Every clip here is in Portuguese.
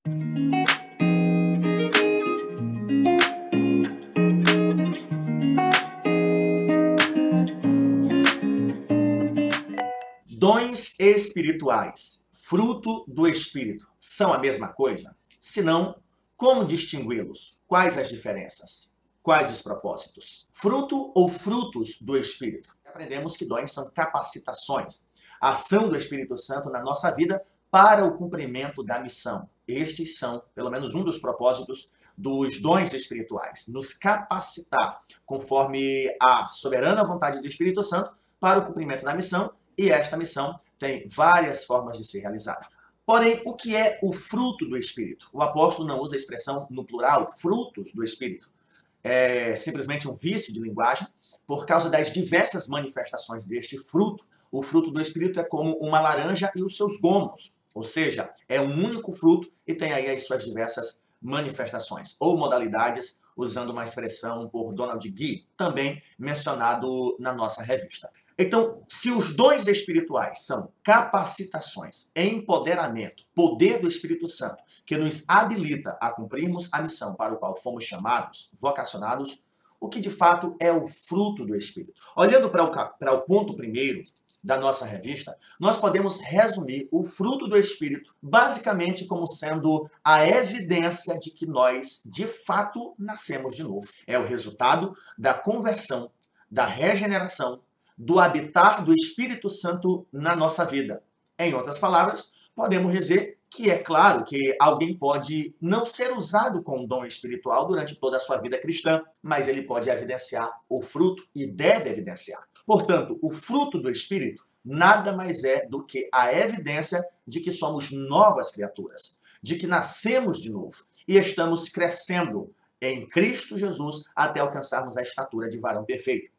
Dons espirituais, fruto do Espírito, são a mesma coisa? Se não, como distingui-los? Quais as diferenças? Quais os propósitos? Fruto ou frutos do Espírito? Aprendemos que dons são capacitações, a ação do Espírito Santo na nossa vida para o cumprimento da missão. Estes são, pelo menos, um dos propósitos dos dons espirituais, nos capacitar conforme a soberana vontade do Espírito Santo para o cumprimento da missão. E esta missão tem várias formas de ser realizada. Porém, o que é o fruto do Espírito? O apóstolo não usa a expressão no plural, frutos do Espírito. É simplesmente um vício de linguagem, por causa das diversas manifestações deste fruto. O fruto do Espírito é como uma laranja e os seus gomos, ou seja, é um único fruto e tem aí as suas diversas manifestações ou modalidades, usando uma expressão por Donald Gee, também mencionado na nossa revista. Então, se os dons espirituais são capacitações, empoderamento, poder do Espírito Santo, que nos habilita a cumprirmos a missão para a qual fomos chamados, vocacionados, o que de fato é o fruto do Espírito? Olhando para o ponto primeiro da nossa revista, nós podemos resumir o fruto do Espírito basicamente como sendo a evidência de que nós, de fato, nascemos de novo. É o resultado da conversão, da regeneração, do habitar do Espírito Santo na nossa vida. Em outras palavras, podemos dizer que é claro que alguém pode não ser usado com um dom espiritual durante toda a sua vida cristã, mas ele pode evidenciar o fruto e deve evidenciar. Portanto, o fruto do Espírito nada mais é do que a evidência de que somos novas criaturas, de que nascemos de novo e estamos crescendo em Cristo Jesus até alcançarmos a estatura de varão perfeito.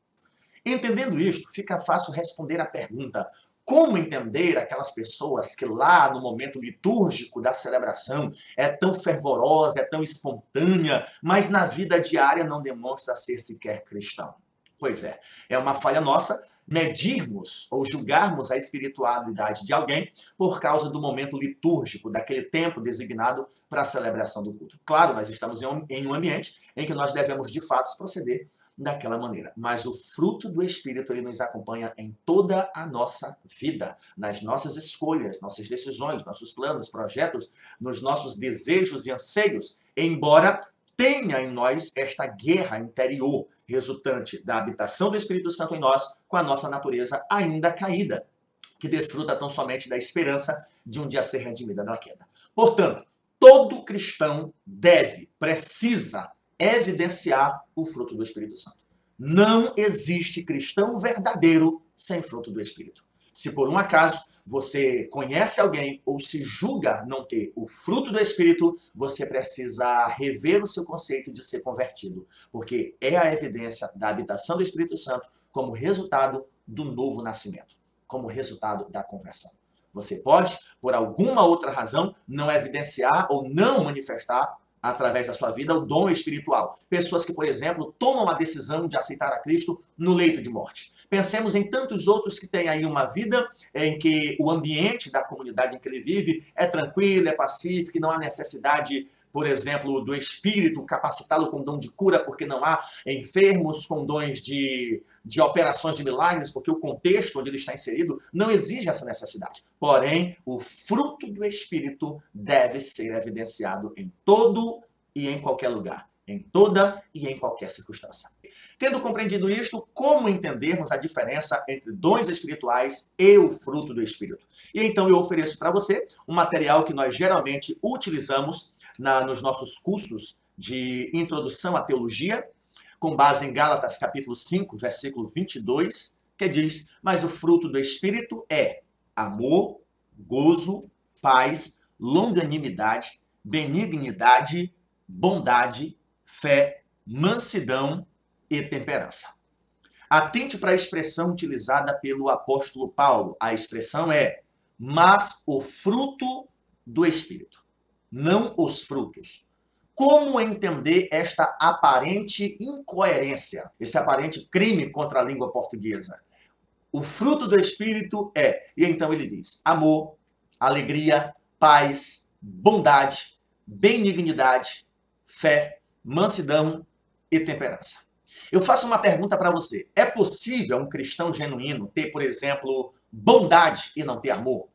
Entendendo isto, fica fácil responder a pergunta: como entender aquelas pessoas que lá no momento litúrgico da celebração é tão fervorosa, é tão espontânea, mas na vida diária não demonstra ser sequer cristão? Pois é uma falha nossa medirmos ou julgarmos a espiritualidade de alguém por causa do momento litúrgico, daquele tempo designado para a celebração do culto. Claro, nós estamos em um ambiente em que nós devemos de fato proceder daquela maneira. Mas o fruto do Espírito, ele nos acompanha em toda a nossa vida, nas nossas escolhas, nossas decisões, nossos planos, projetos, nos nossos desejos e anseios, embora tenha em nós esta guerra interior, resultante da habitação do Espírito Santo em nós, com a nossa natureza ainda caída, que desfruta tão somente da esperança de um dia ser redimida da queda. Portanto, todo cristão precisa evidenciar o fruto do Espírito Santo. Não existe cristão verdadeiro sem fruto do Espírito. Se por um acaso você conhece alguém ou se julga não ter o fruto do Espírito, você precisa rever o seu conceito de ser convertido, porque é a evidência da habitação do Espírito Santo como resultado do novo nascimento, como resultado da conversão. Você pode, por alguma outra razão, não evidenciar ou não manifestar através da sua vida, o dom espiritual. Pessoas que, por exemplo, tomam a decisão de aceitar a Cristo no leito de morte. Pensemos em tantos outros que têm aí uma vida em que o ambiente da comunidade em que ele vive é tranquilo, é pacífico, não há necessidade, por exemplo, do Espírito capacitá-lo com dom de cura, porque não há enfermos com dons de operações de milagres, porque o contexto onde ele está inserido não exige essa necessidade. Porém, o fruto do Espírito deve ser evidenciado em todo e em qualquer lugar, em toda e em qualquer circunstância. Tendo compreendido isto, como entendermos a diferença entre dons espirituais e o fruto do Espírito? E então eu ofereço para você um material que nós geralmente utilizamos nos nossos cursos de introdução à teologia, com base em Gálatas capítulo 5, versículo 22, que diz: mas o fruto do Espírito é amor, gozo, paz, longanimidade, benignidade, bondade, fé, mansidão e temperança. Atente para a expressão utilizada pelo apóstolo Paulo. A expressão é: mas o fruto do Espírito, não os frutos. Como entender esta aparente incoerência, esse aparente crime contra a língua portuguesa? O fruto do Espírito é, e então ele diz, amor, alegria, paz, bondade, benignidade, fé, mansidão e temperança. Eu faço uma pergunta para você. É possível um cristão genuíno ter, por exemplo, bondade e não ter amor?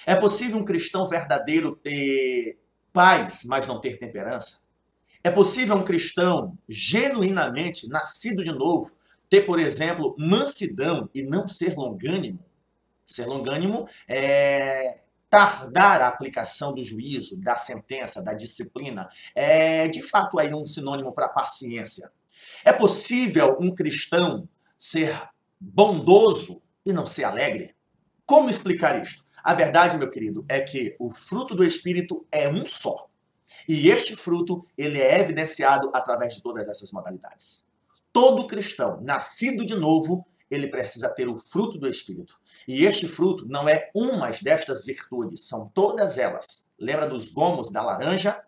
É possível um cristão verdadeiro ter paz, mas não ter temperança? É possível um cristão genuinamente nascido de novo ter, por exemplo, mansidão e não ser longânimo? Ser longânimo é tardar a aplicação do juízo, da sentença, da disciplina. É, de fato, aí um sinônimo para paciência. É possível um cristão ser bondoso e não ser alegre? Como explicar isto? A verdade, meu querido, é que o fruto do Espírito é um só. E este fruto, ele é evidenciado através de todas essas modalidades. Todo cristão nascido de novo, ele precisa ter o fruto do Espírito. E este fruto não é uma destas virtudes, são todas elas. Lembra dos gomos da laranja?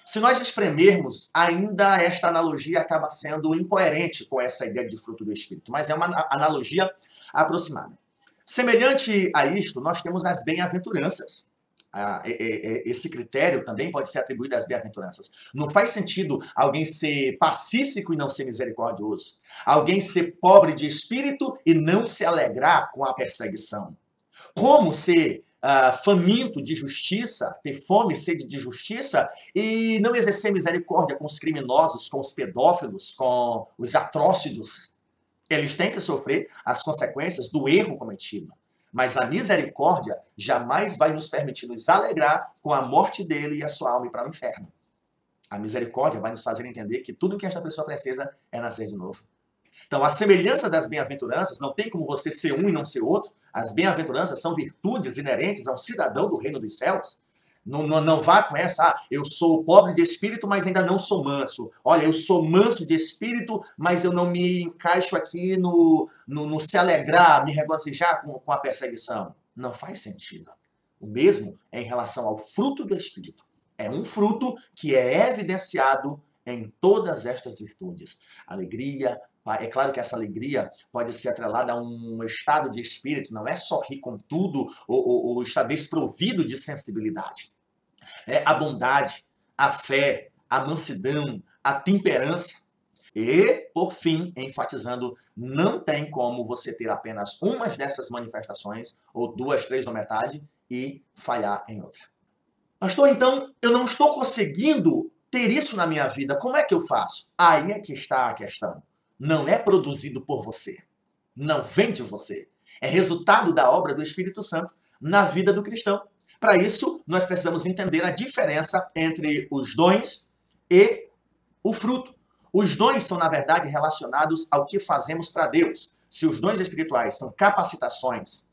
Se nós espremermos, ainda esta analogia acaba sendo incoerente com essa ideia de fruto do Espírito, mas é uma analogia aproximada. Semelhante a isto, nós temos as bem-aventuranças. Esse critério também pode ser atribuído às bem-aventuranças. Não faz sentido alguém ser pacífico e não ser misericordioso. Alguém ser pobre de espírito e não se alegrar com a perseguição. Como ser faminto de justiça, ter fome e sede de justiça e não exercer misericórdia com os criminosos, com os pedófilos, com os atrócidos? Eles têm que sofrer as consequências do erro cometido. Mas a misericórdia jamais vai nos permitir nos alegrar com a morte dele e a sua alma ir para o inferno. A misericórdia vai nos fazer entender que tudo que esta pessoa precisa é nascer de novo. Então, a semelhança das bem-aventuranças, não tem como você ser um e não ser outro. As bem-aventuranças são virtudes inerentes a um cidadão do reino dos céus. Não vá com essa, eu sou pobre de espírito, mas ainda não sou manso. Olha, eu sou manso de espírito, mas eu não me encaixo aqui no se alegrar, me regozijar com a perseguição. Não faz sentido. O mesmo é em relação ao fruto do Espírito. É um fruto que é evidenciado em todas estas virtudes. Alegria, é claro que essa alegria pode ser atrelada a um estado de espírito, não é só rir com tudo ou estar desprovido de sensibilidade. É a bondade, a fé, a mansidão, a temperança. E, por fim, enfatizando, não tem como você ter apenas uma dessas manifestações, ou duas, três ou metade, e falhar em outra. Pastor, então, eu não estou conseguindo ter isso na minha vida. Como é que eu faço? Aí é que está a questão. Não é produzido por você. Não vem de você. É resultado da obra do Espírito Santo na vida do cristão. Para isso, nós precisamos entender a diferença entre os dons e o fruto. Os dons são, na verdade, relacionados ao que fazemos para Deus. Se os dons espirituais são capacitações,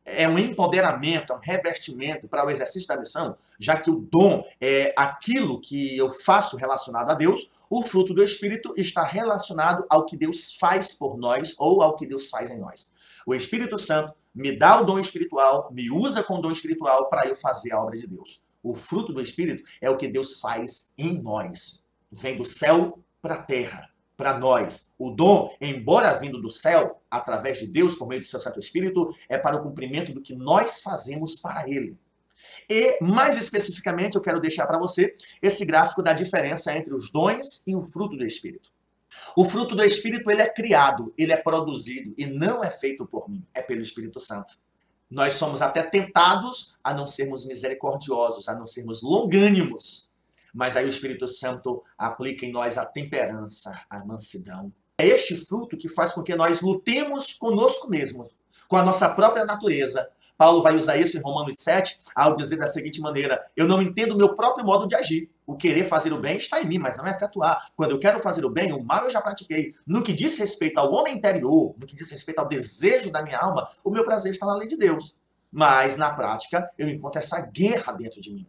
é um empoderamento, é um revestimento para o exercício da missão, já que o dom é aquilo que eu faço relacionado a Deus, o fruto do Espírito está relacionado ao que Deus faz por nós ou ao que Deus faz em nós. O Espírito Santo me dá o dom espiritual, me usa com o dom espiritual para eu fazer a obra de Deus. O fruto do Espírito é o que Deus faz em nós. Vem do céu para a terra, para nós. O dom, embora vindo do céu, através de Deus, por meio do seu Santo Espírito, é para o cumprimento do que nós fazemos para Ele. E, mais especificamente, eu quero deixar para você esse gráfico da diferença entre os dons e o fruto do Espírito. O fruto do Espírito, ele é criado, ele é produzido e não é feito por mim, é pelo Espírito Santo. Nós somos até tentados a não sermos misericordiosos, a não sermos longânimos. Mas aí o Espírito Santo aplica em nós a temperança, a mansidão. É este fruto que faz com que nós lutemos conosco mesmos, com a nossa própria natureza. Paulo vai usar isso em Romanos 7, ao dizer da seguinte maneira: eu não entendo o meu próprio modo de agir. O querer fazer o bem está em mim, mas não é efetuar. Quando eu quero fazer o bem, o mal eu já pratiquei. No que diz respeito ao homem interior, no que diz respeito ao desejo da minha alma, o meu prazer está na lei de Deus. Mas, na prática, eu encontro essa guerra dentro de mim.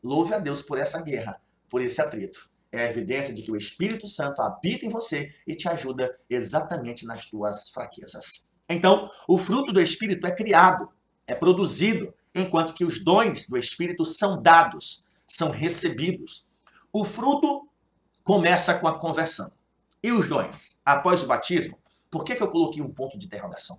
Louve a Deus por essa guerra, por esse atrito. É a evidência de que o Espírito Santo habita em você e te ajuda exatamente nas tuas fraquezas. Então, o fruto do Espírito é criado, é produzido, enquanto que os dons do Espírito são dados, são recebidos. O fruto começa com a conversão. E os dons? Após o batismo, por que eu coloquei um ponto de interrogação?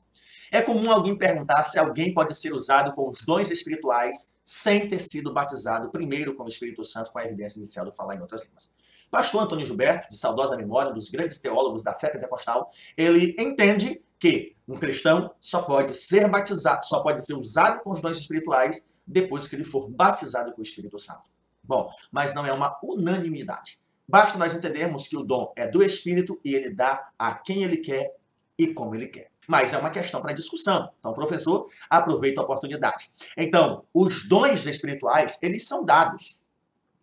É comum alguém perguntar se alguém pode ser usado com os dons espirituais sem ter sido batizado primeiro com o Espírito Santo, com a evidência inicial do falar em outras línguas. Pastor Antônio Gilberto, de saudosa memória, um dos grandes teólogos da fé pentecostal, ele entende que um cristão só pode ser batizado, só pode ser usado com os dons espirituais depois que ele for batizado com o Espírito Santo. Bom, mas não é uma unanimidade. Basta nós entendermos que o dom é do Espírito e ele dá a quem ele quer e como ele quer. Mas é uma questão para discussão. Então, professor, aproveita a oportunidade. Então, os dons espirituais, eles são dados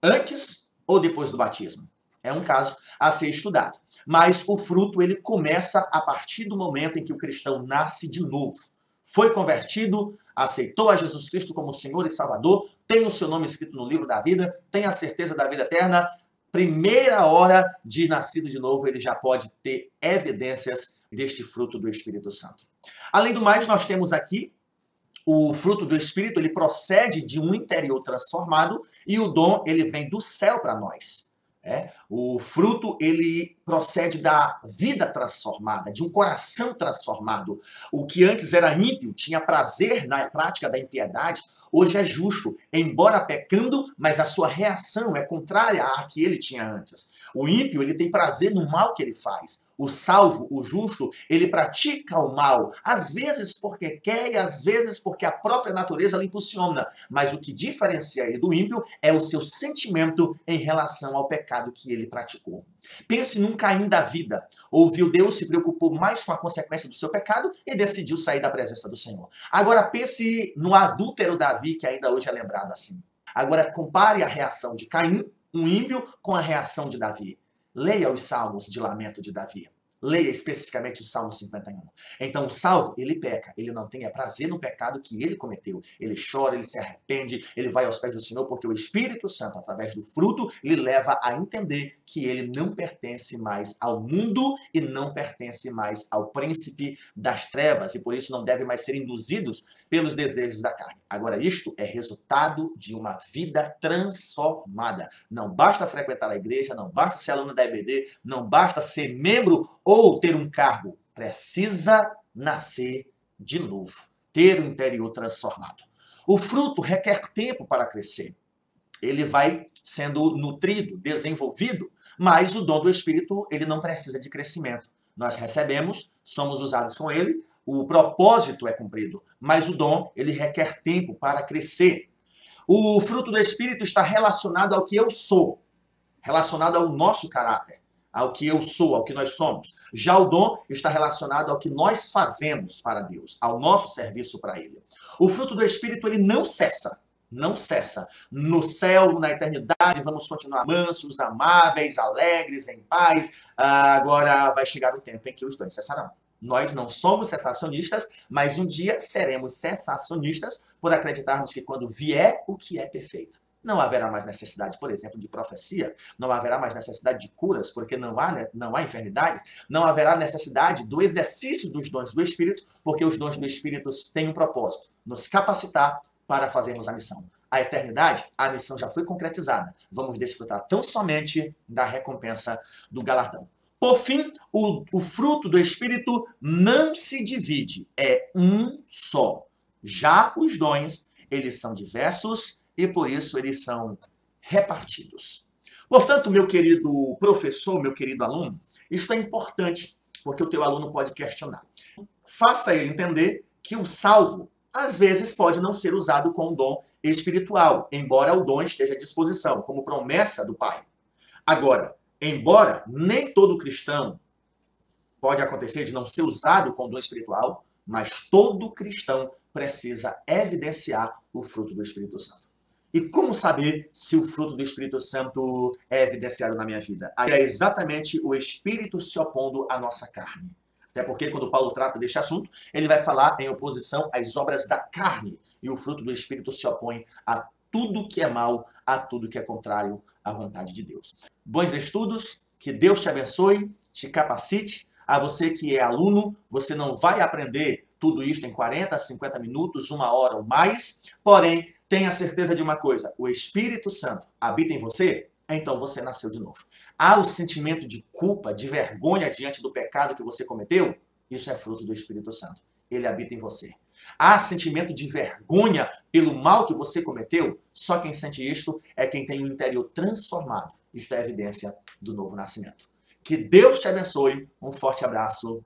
antes ou depois do batismo. É um caso a ser estudado. Mas o fruto, ele começa a partir do momento em que o cristão nasce de novo. Foi convertido, aceitou a Jesus Cristo como Senhor e Salvador, tem o seu nome escrito no livro da vida, tem a certeza da vida eterna. Primeira hora de nascido de novo, ele já pode ter evidências deste fruto do Espírito Santo. Além do mais, nós temos aqui o fruto do Espírito, ele procede de um interior transformado e o dom, ele vem do céu para nós. O fruto, ele procede da vida transformada, de um coração transformado. O que antes era ímpio, tinha prazer na prática da impiedade, hoje é justo, embora pecando, mas a sua reação é contrária à que ele tinha antes. O ímpio, ele tem prazer no mal que ele faz. O salvo, o justo, ele pratica o mal, às vezes porque quer e às vezes porque a própria natureza lhe impulsiona. Mas o que diferencia ele do ímpio é o seu sentimento em relação ao pecado que ele praticou. Pense num Caim da vida. Ouviu Deus, se preocupou mais com a consequência do seu pecado e decidiu sair da presença do Senhor. Agora pense no adúltero Davi, que ainda hoje é lembrado assim. Agora compare a reação de Caim, um ímpio, com a reação de Davi. Leia os salmos de lamento de Davi. Leia especificamente o Salmo 51. Então, o salvo, ele peca. Ele não tem prazer no pecado que ele cometeu. Ele chora, ele se arrepende, ele vai aos pés do Senhor, porque o Espírito Santo, através do fruto, lhe leva a entender que ele não pertence mais ao mundo e não pertence mais ao príncipe das trevas, e por isso não deve mais ser induzidos pelos desejos da carne. Agora, isto é resultado de uma vida transformada. Não basta frequentar a igreja, não basta ser aluno da EBD, não basta ser membro ou ter um cargo, precisa nascer de novo, ter o interior transformado. O fruto requer tempo para crescer. Ele vai sendo nutrido, desenvolvido, mas o dom do Espírito, ele não precisa de crescimento. Nós recebemos, somos usados com ele, o propósito é cumprido, mas o dom, ele requer tempo para crescer. O fruto do Espírito está relacionado ao que eu sou, relacionado ao nosso caráter, ao que eu sou, ao que nós somos. Já o dom está relacionado ao que nós fazemos para Deus, ao nosso serviço para Ele. O fruto do Espírito, ele não cessa. Não cessa. No céu, na eternidade, vamos continuar mansos, amáveis, alegres, em paz. Agora vai chegar o tempo em que os dois cessarão. Nós não somos cessacionistas, mas um dia seremos cessacionistas por acreditarmos que quando vier o que é perfeito, não haverá mais necessidade, por exemplo, de profecia, não haverá mais necessidade de curas, porque não há enfermidades, não haverá necessidade do exercício dos dons do Espírito, porque os dons do Espírito têm um propósito, nos capacitar para fazermos a missão. A eternidade, a missão já foi concretizada. Vamos desfrutar tão somente da recompensa do galardão. Por fim, o fruto do Espírito não se divide, é um só. Já os dons, eles são diversos e por isso eles são repartidos. Portanto, meu querido professor, meu querido aluno, isto é importante, porque o teu aluno pode questionar. Faça ele entender que o salvo, às vezes, pode não ser usado com o dom espiritual, embora o dom esteja à disposição, como promessa do Pai. Agora, embora nem todo cristão pode acontecer de não ser usado com o dom espiritual, mas todo cristão precisa evidenciar o fruto do Espírito Santo. E como saber se o fruto do Espírito Santo é evidenciado na minha vida? Aí é exatamente o Espírito se opondo à nossa carne. Até porque quando Paulo trata deste assunto, ele vai falar em oposição às obras da carne. E o fruto do Espírito se opõe a tudo que é mal, a tudo que é contrário à vontade de Deus. Bons estudos, que Deus te abençoe, te capacite. A você que é aluno, você não vai aprender tudo isso em 40, 50 minutos, 1 hora ou mais. Porém, tenha certeza de uma coisa, o Espírito Santo habita em você, então você nasceu de novo. Há o sentimento de culpa, de vergonha diante do pecado que você cometeu? Isso é fruto do Espírito Santo. ele habita em você. Há sentimento de vergonha pelo mal que você cometeu? Só quem sente isto é quem tem o interior transformado. Isto é evidência do novo nascimento. Que Deus te abençoe. Um forte abraço.